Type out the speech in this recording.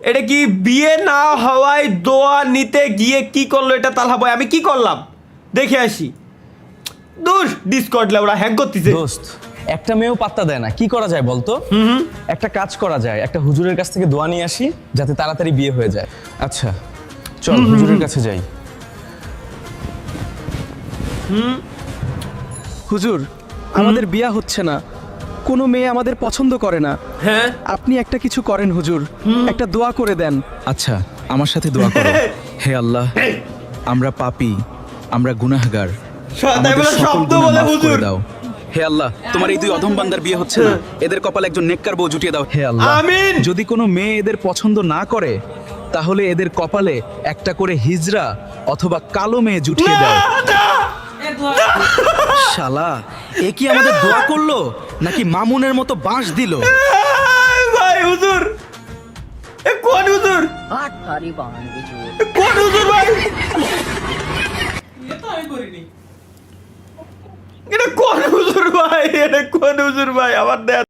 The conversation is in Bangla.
এটা কি বিয়ে না হওয়ায় দোয়া নিতে গিয়ে কি করলো এটা তালহা ভাই? আমি কি করলাম দেখে আসি। দূর ডিসকর্ড লেওরা হ্যাক করতেছে। দোস্ত একটা মেয়েও পাত্তা দেয় না, কি করা যায় বলতো? একটা কাজ করা যায়, একটা হুজুরের কাছ থেকে দোয়া নিয়ে আসি যাতে তাড়াতাড়ি বিয়ে হয়ে যায়। আচ্ছা চল হুজুরের কাছে যাই। হুজুর, আমাদের বিয়া হচ্ছে না, কোনো মেয়ে আমাদের পছন্দ করে না। হ্যাঁ আপনি একটা কিছু করেন হুজুর, একটা দোয়া করে দেন। আচ্ছা আমার সাথে দোয়া করো। হে আল্লাহ, আমরা পাপী, আমরা গুনাহগার, তাই আমাদের বলে সকল শব্দ গুনাহ বলে মাফ হুজুর। করে দাও। হে আল্লাহ, তোমার এই দুই অধম বান্দার বিয়ে হচ্ছে না, এদের কপালে একজন নেককার বউ জুটিয়ে দাও। হে আল্লাহ, আমিন। যদি কোনো মেয়ে এদের পছন্দ না করে তাহলে এদের কপালে একটা করে হিজরা অথবা কালো মেয়ে জুটিয়ে দাও। শালা, এ কি আমাদের দোয়া করলো নাকি মামুনের মতো বাঁশ দিল? ভাই হুজুর, এ কোন হুজুর? কোন হুজুর ভাই? এটা কোন হুজুর ভাই? এটা কোন হুজুর ভাই? আমার দেখ